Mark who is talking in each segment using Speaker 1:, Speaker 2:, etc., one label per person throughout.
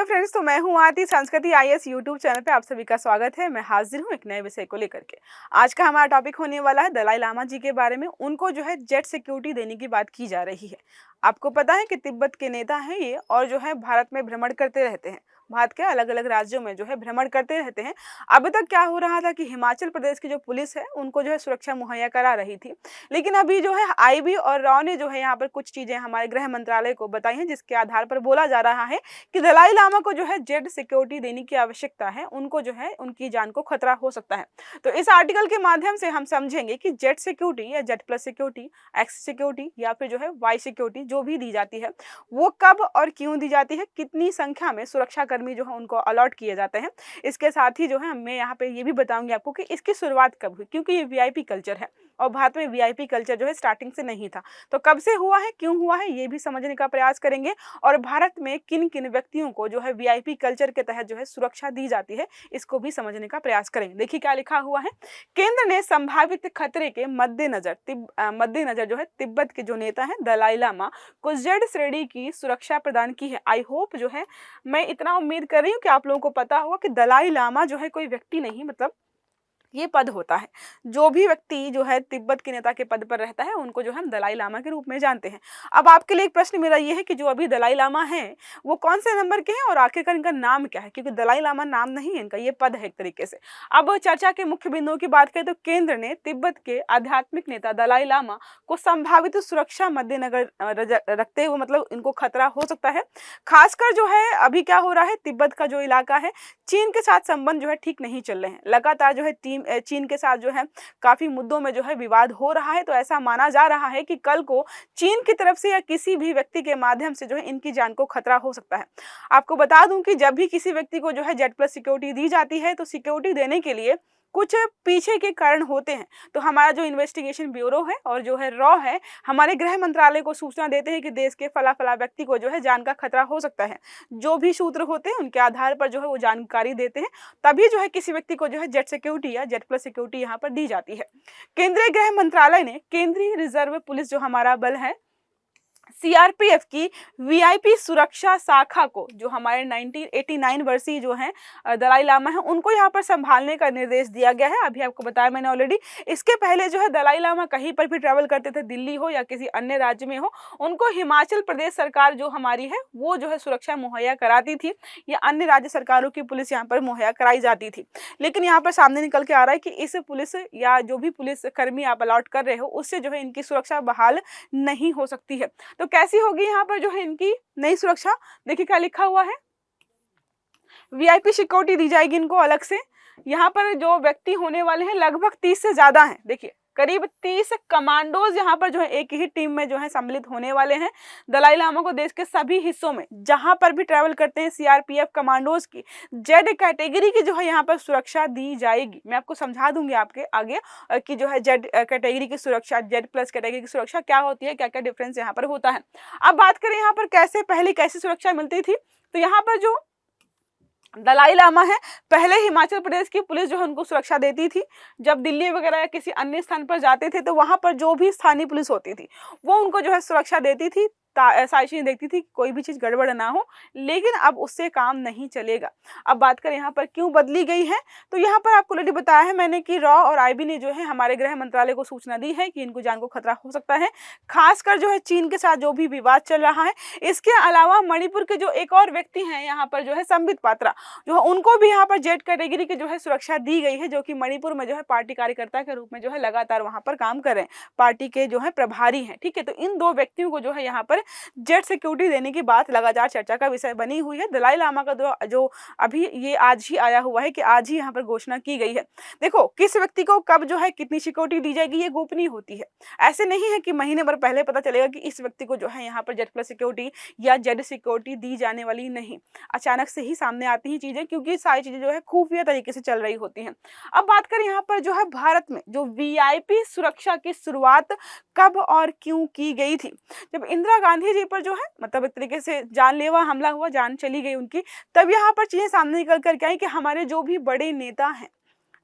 Speaker 1: Dear friends, तो मैं हूँ आरती। संस्कृति आईएएस यूट्यूब चैनल पे आप सभी का स्वागत है। मैं हाजिर हूँ एक नए विषय को लेकर के। आज का हमारा टॉपिक होने वाला है दलाई लामा जी के बारे में। उनको जो है जेट सिक्योरिटी देने की बात की जा रही है। आपको पता है कि तिब्बत के नेता हैं ये, और जो है भारत में भ्रमण करते रहते हैं। भारत के अलग अलग राज्यों में जो है भ्रमण करते रहते हैं। अभी तक क्या हो रहा था कि हिमाचल प्रदेश की जो पुलिस है उनको जो है सुरक्षा मुहैया करा रही थी, लेकिन अभी जो है आईबी और रॉ ने जो है यहाँ पर कुछ चीजें हमारे गृह मंत्रालय को बताई हैं, जिसके आधार पर बोला जा रहा है कि दलाई लामा को जो है जेट सिक्योरिटी देने की आवश्यकता है। उनको जो है उनकी जान को खतरा हो सकता है। तो इस आर्टिकल के माध्यम से हम समझेंगे कि जेट सिक्योरिटी या jet plus security, x security या फिर जो है वाई सिक्योरिटी जो भी दी जाती है वो कब और क्यों दी जाती है, कितनी संख्या में सुरक्षा कर्मी जो है उनको अलॉट किए जाते हैं। इसके साथ ही जो है मैं यहाँ पे ये भी बताऊंगी आपको कि इसकी शुरुआत कब हुई, क्योंकि ये वीआईपी कल्चर है और भारत में वीआईपी कल्चर जो है स्टार्टिंग से नहीं था। तो कब से हुआ है, क्यों हुआ है, ये भी समझने का प्रयास करेंगे। और भारत में किन किन व्यक्तियों को जो है वीआईपी कल्चर के तहत जो है सुरक्षा दी जाती है, इसको भी समझने का प्रयास करेंगे। देखिए क्या लिखा हुआ है। केंद्र ने संभावित खतरे के मद्देनजर जो है तिब्बत के जो नेता हैं दलाई लामा को जेड श्रेणी की सुरक्षा प्रदान की है। आई होप जो है मैं इतना उम्मीद कर रही हूँ कि आप लोगों को पता होगा कि दलाई लामा जो है कोई व्यक्ति नहीं, मतलब ये पद होता है। जो भी व्यक्ति जो है तिब्बत के नेता के पद पर रहता है उनको जो हम दलाई लामा के रूप में जानते हैं। अब आपके लिए एक प्रश्न मेरा ये है कि जो अभी दलाई लामा हैं वो कौन से नंबर के हैं और आखिरकार इनका नाम क्या है, क्योंकि दलाई लामा नाम नहीं है इनका, ये पद है एक तरीके से। अब चर्चा के मुख्य बिंदुओं की बात करें तो केंद्र ने तिब्बत के आध्यात्मिक नेता दलाई लामा को संभावित सुरक्षा मद्देनजर रखते हुए, मतलब इनको खतरा हो सकता है। खासकर जो है अभी क्या हो रहा है, तिब्बत का जो इलाका है चीन के साथ संबंध जो है ठीक नहीं चल रहे हैं। लगातार जो है चीन के साथ जो है काफी मुद्दों में जो है विवाद हो रहा है। तो ऐसा माना जा रहा है कि कल को चीन की तरफ से या किसी भी व्यक्ति के माध्यम से जो है इनकी जान को खतरा हो सकता है। आपको बता दूं कि जब भी किसी व्यक्ति को जो है जेड प्लस सिक्योरिटी दी जाती है तो सिक्योरिटी देने के लिए कुछ पीछे के कारण होते हैं। तो हमारा जो इन्वेस्टिगेशन ब्यूरो है और जो है रॉ है, हमारे गृह मंत्रालय को सूचना देते हैं कि देश के फला फला व्यक्ति को जो है जान का खतरा हो सकता है। जो भी सूत्र होते हैं उनके आधार पर जो है वो जानकारी देते हैं, तभी जो है किसी व्यक्ति को जो है जेट सिक्योरिटी या जेट प्लस सिक्योरिटी यहाँ पर दी जाती है। केंद्रीय गृह मंत्रालय ने केंद्रीय रिजर्व पुलिस जो हमारा बल है सीआरपीएफ की वीआईपी सुरक्षा शाखा को, जो हमारे 1989 वर्षीय जो हैं दलाई लामा हैं, उनको यहाँ पर संभालने का निर्देश दिया गया है। अभी आपको बताया मैंने ऑलरेडी। इसके पहले जो है दलाई लामा कहीं पर भी ट्रैवल करते थे, दिल्ली हो या किसी अन्य राज्य में हो, उनको हिमाचल प्रदेश सरकार जो हमारी है वो जो है सुरक्षा मुहैया कराती थी, या अन्य राज्य सरकारों की पुलिस यहाँ पर मुहैया कराई जाती थी। लेकिन यहाँ पर सामने निकल के आ रहा है कि इस पुलिस या जो भी पुलिस कर्मी आप अलॉट कर रहे हो उससे जो है इनकी सुरक्षा बहाल नहीं हो सकती है। तो कैसी होगी यहाँ पर जो है इनकी नई सुरक्षा, देखिए क्या लिखा हुआ है। वीआईपी सिक्योरिटी दी जाएगी इनको अलग से। यहाँ पर जो व्यक्ति होने वाले हैं लगभग 30 से ज्यादा हैं। देखिए करीब 30 कमांडोज यहाँ पर जो है एक ही टीम में जो है सम्मिलित होने वाले हैं। दलाई लामा को देश के सभी हिस्सों में जहां पर भी ट्रैवल करते हैं सीआरपीएफ कमांडोज की जेड कैटेगरी की जो है यहाँ पर सुरक्षा दी जाएगी। मैं आपको समझा दूंगी आपके आगे कि जो है जेड कैटेगरी की सुरक्षा, जेड प्लस कैटेगरी की सुरक्षा क्या होती है, क्या क्या डिफरेंस यहाँ पर होता है। अब बात करें यहाँ पर पहले कैसी सुरक्षा मिलती थी, तो यहाँ पर जो दलाई लामा है पहले हिमाचल प्रदेश की पुलिस जो है उनको सुरक्षा देती थी। जब दिल्ली वगैरह या किसी अन्य स्थान पर जाते थे तो वहां पर जो भी स्थानीय पुलिस होती थी वो उनको जो है सुरक्षा देती थी, सारी चीजें देखती थी कोई भी चीज गड़बड़ ना हो। लेकिन अब उससे काम नहीं चलेगा। अब बात करें यहाँ पर क्यों बदली गई है, तो यहाँ पर आपको ऑलरेडी बताया है मैंने कि रॉ और आईबी ने जो है हमारे गृह मंत्रालय को सूचना दी है कि इनको जान को खतरा हो सकता है, खासकर जो है चीन के साथ जो भी विवाद चल रहा है। इसके अलावा मणिपुर के जो एक और व्यक्ति हैं यहाँ पर जो है संबित पात्रा, जो है उनको भी यहाँ पर जेड कैटेगरी की जो है सुरक्षा दी गई है, जो कि मणिपुर में जो है पार्टी कार्यकर्ता के रूप में जो है लगातार वहां पर काम कर रहे हैं, पार्टी के जो है प्रभारी हैं। ठीक है, तो इन दो व्यक्तियों को जो है यहाँ पर जेट सिक्योरिटी देने की बात लगातार चर्चा का विषय बनी हुई है। दलाई लामा का जो अभी ये आज ही आया हुआ है कि आज ही यहाँ पर घोषणा की गई है। देखो किस व्यक्ति को कब जो है कितनी सिक्योरिटी दी जाएगी ये गोपनीय होती है। ऐसे नहीं है कि महीने भर पहले पता चलेगा कि इस व्यक्ति को जो है यहाँ पर जेड प्लस सिक्योरिटी या जेड सिक्योरिटी दी जाने वाली नहीं, अचानक से ही सामने आती ही चीजें, क्योंकि सारी चीजें जो है खुफिया तरीके से चल रही होती हैं। अब बात करें यहाँ पर जो है भारत में जो वीआईपी सुरक्षा की शुरुआत कब और क्यों की गई थी। जब इंदिरा गांधी जी पर जो है मतलब एक तरीके से जानलेवा हमला हुआ, जान चली गई उनकी, तब यहाँ पर चीजें सामने निकल कर के आई कि हमारे जो भी बड़े नेता हैं,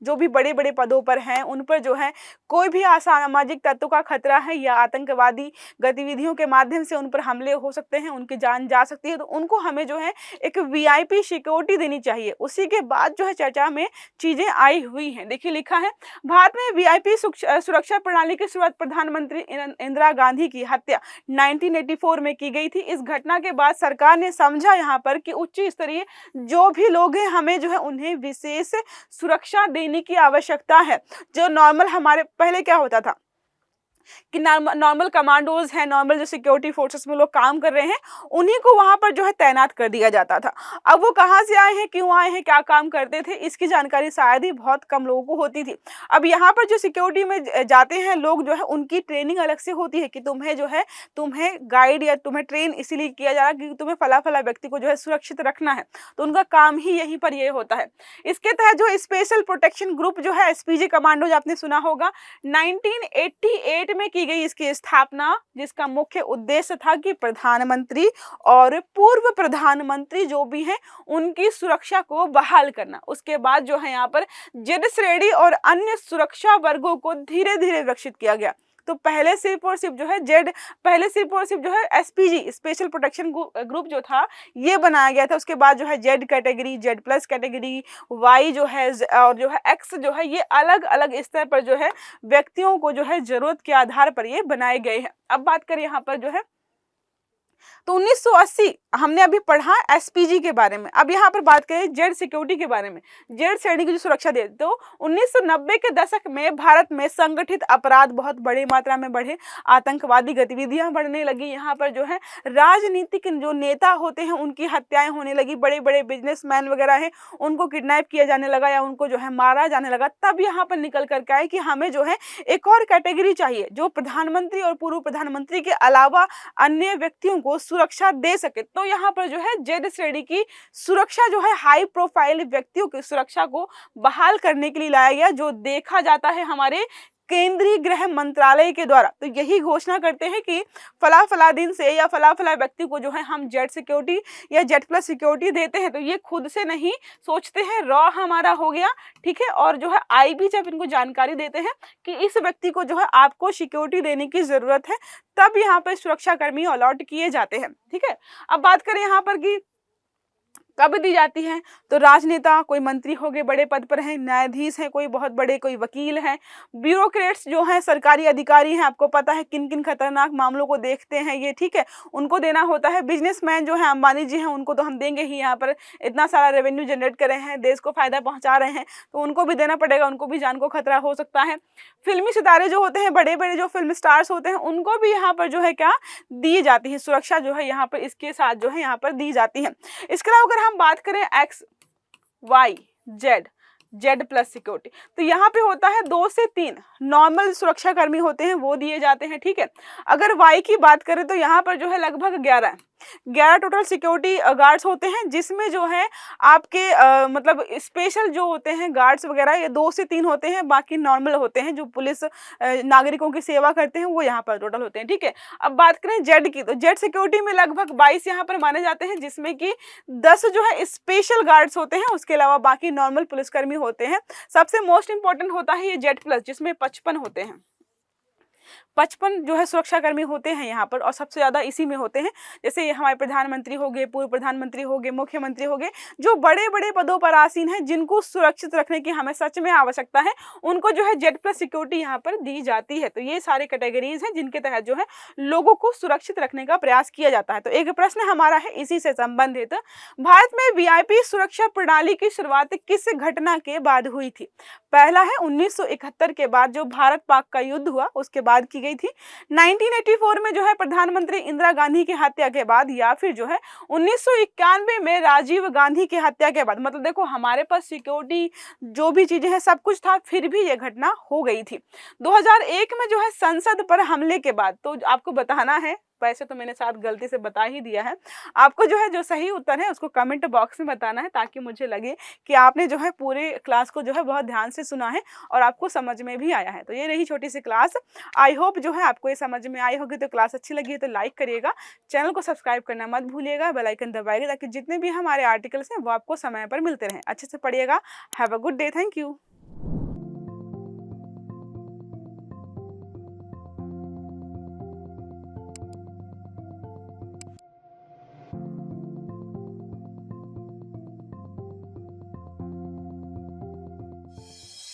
Speaker 1: जो भी बड़े बड़े पदों पर हैं उन पर जो है कोई भी असामाजिक तत्व का खतरा है या आतंकवादी गतिविधियों के माध्यम से उन पर हमले हो सकते हैं, उनकी जान जा सकती है, तो उनको हमें जो है एक वीआईपी सिक्योरिटी देनी चाहिए। उसी के बाद जो है चर्चा में चीजें आई हुई हैं। देखिए लिखा है, भारत में वीआईपी सुरक्षा प्रणाली की शुरुआत प्रधानमंत्री इंदिरा गांधी की हत्या 1984 में की गई थी। इस घटना के बाद सरकार ने समझा यहाँ पर कि उच्च स्तरीय जो भी लोग हैं हमें जो है उन्हें विशेष सुरक्षा देने की आवश्यकता है। जो नॉर्मल हमारे पहले क्या होता था कि नॉर्मल कमांडोज हैं, नॉर्मल जो सिक्योरिटी फोर्सेस में लोग काम कर रहे हैं, उन्हीं को वहां पर जो है तैनात कर दिया जाता था। अब वो कहाँ से आए हैं, क्यों आए हैं, क्या काम करते थे, इसकी जानकारी शायद ही बहुत कम लोगों को होती थी। अब यहाँ पर जो सिक्योरिटी में जाते हैं लोग जो है उनकी ट्रेनिंग अलग से होती है कि तुम्हें जो है तुम्हें गाइड या तुम्हें ट्रेन इसीलिए किया जा रहा है क्योंकि तुम्हें फला फला व्यक्ति को जो है सुरक्षित रखना है, तो उनका काम ही यहीं पर ये होता है। इसके तहत जो स्पेशल प्रोटेक्शन ग्रुप जो है एसपीजी कमांडो जो आपने सुना होगा 1988 में की गई इसकी स्थापना, जिसका मुख्य उद्देश्य था कि प्रधानमंत्री और पूर्व प्रधानमंत्री जो भी हैं उनकी सुरक्षा को बहाल करना। उसके बाद जो है यहाँ पर जेड श्रेणी और अन्य सुरक्षा वर्गों को धीरे धीरे विकसित किया गया। तो पहले सिर्फ और सिर्फ जो है एसपीजी स्पेशल प्रोटेक्शन ग्रुप जो था ये बनाया गया था। उसके बाद जो है Z category, Z plus category, Y जो है और जो है एक्स जो है, ये अलग अलग स्तर पर जो है व्यक्तियों को जो है जरूरत के आधार पर ये बनाए गए हैं। अब बात करें यहाँ पर जो है तो 1980 हमने अभी पढ़ा एसपीजी के बारे में। अब यहाँ पर बात करें जेड सिक्योरिटी के बारे में, जेड श्रेणी की जो सुरक्षा दे, तो 1990 के दशक में भारत में संगठित अपराध बहुत बड़ी मात्रा में बढ़े, आतंकवादी गतिविधियां बढ़ने लगी। यहाँ पर जो है राजनीतिक जो नेता होते हैं उनकी हत्याएं होने लगी, बड़े बड़े बिजनेसमैन वगैरह हैं उनको किडनैप किया जाने लगा या उनको जो है मारा जाने लगा। तब यहाँ पर निकल करके आए कि हमें जो है एक और कैटेगरी चाहिए जो प्रधानमंत्री और पूर्व प्रधानमंत्री के अलावा अन्य व्यक्तियों को सुरक्षा दे सके। तो यहाँ पर जो है जेड श्रेणी की सुरक्षा जो है हाई प्रोफाइल व्यक्तियों की सुरक्षा को बहाल करने के लिए लाया गया, जो देखा जाता है हमारे केंद्रीय गृह मंत्रालय के द्वारा। तो यही घोषणा करते हैं कि फला फला दिन से या फला फला व्यक्ति को जो है हम जेड सिक्योरिटी या जेड प्लस सिक्योरिटी देते हैं। तो ये खुद से नहीं सोचते हैं, रॉ हमारा हो गया, ठीक है। और जो है आईबी जब इनको जानकारी देते हैं कि इस व्यक्ति को जो है आपको सिक्योरिटी देने की जरूरत है, तब यहाँ पर सुरक्षा कर्मी अलॉट किए जाते हैं, ठीक है। अब बात करें यहाँ पर कि कब दी जाती है, तो राजनेता, कोई मंत्री हो गए बड़े पद पर हैं, न्यायाधीश हैं कोई बहुत बड़े, कोई वकील हैं, ब्यूरोक्रेट्स जो हैं सरकारी अधिकारी हैं, आपको पता है किन किन खतरनाक मामलों को देखते हैं ये, ठीक है, उनको देना होता है। बिजनेसमैन जो है अंबानी जी हैं उनको तो हम देंगे ही, यहाँ पर इतना सारा रेवेन्यू जनरेट कर रहे हैं, देश को फायदा पहुंचा रहे हैं, तो उनको भी देना पड़ेगा, उनको भी जान को खतरा हो सकता है। फिल्मी सितारे जो होते हैं, बड़े बड़े जो फिल्म स्टार्स होते हैं, उनको भी यहाँ पर जो है क्या दी जाती है, सुरक्षा जो है यहाँ पर इसके साथ जो है यहाँ पर दी जाती है। इसके अलावा अगर हम बात करें X, Y, Z, Z plus security, तो यहाँ पे होता है 2 से 3 नॉर्मल सुरक्षा कर्मी होते हैं, वो दिए जाते हैं, ठीक है। अगर वाई की बात करें तो यहाँ पर जो है लगभग 11 टोटल सिक्योरिटी गार्ड्स होते हैं, जिसमें जो है आपके मतलब स्पेशल जो होते हैं गार्ड्स वगैरह ये 2 से 3 होते हैं, बाकी नॉर्मल होते हैं जो पुलिस नागरिकों की सेवा करते हैं, वो यहाँ पर टोटल होते हैं, ठीक है। अब बात करें जेड की, तो जेड सिक्योरिटी में लगभग 22 यहाँ पर माने जाते हैं, जिसमें कि 10 जो है स्पेशल गार्ड्स होते हैं, उसके अलावा बाकी नॉर्मल पुलिसकर्मी होते हैं। सबसे मोस्ट इंपॉर्टेंट होता है ये जेड प्लस, जिसमें 55 होते हैं, 55 जो है सुरक्षा कर्मी होते हैं यहाँ पर, और सबसे ज्यादा इसी में होते हैं। जैसे ये हमारे प्रधानमंत्री हो गए, पूर्व प्रधानमंत्री हो गए, मुख्यमंत्री हो गए, जो बड़े बड़े पदों पर आसीन हैं, जिनको सुरक्षित रखने की हमें सच में आवश्यकता है, उनको जो है जेड प्लस सिक्योरिटी यहाँ पर दी जाती है। तो ये सारे कैटेगरीज हैं जिनके तहत जो है लोगों को सुरक्षित रखने का प्रयास किया जाता है। तो एक प्रश्न हमारा है इसी से संबंधित, भारत में वीआईपी सुरक्षा प्रणाली की शुरुआत किस घटना के बाद हुई थी? पहला है 1971 के बाद, जो भारत पाक का युद्ध हुआ उसके बाद की गई थी, 1984 में जो है प्रधानमंत्री इंदिरा गांधी की हत्या के बाद, या फिर जो है 1991 में राजीव गांधी की हत्या के बाद। मतलब देखो हमारे पास सिक्योरिटी जो भी चीजें हैं सब कुछ था, फिर भी यह घटना हो गई थी। 2001 में जो है संसद पर हमले के बाद, तो आपको बताना है, वैसे तो मैंने साथ गलती से बता ही दिया है, आपको जो है जो सही उत्तर है उसको कमेंट बॉक्स में बताना है, ताकि मुझे लगे कि आपने जो है पूरे क्लास को जो है बहुत ध्यान से सुना है और आपको समझ में भी आया है। तो ये रही छोटी सी क्लास, आई होप जो है आपको ये समझ में आई होगी। तो क्लास अच्छी लगी है तो लाइक करिएगा, चैनल को सब्सक्राइब करना मत भूलिएगा, बेल आइकन दबाइएगा, ताकि जितने भी हमारे आर्टिकल्स हैं वो आपको समय पर मिलते रहें। अच्छे से पढ़िएगा। Have a good day, thank you.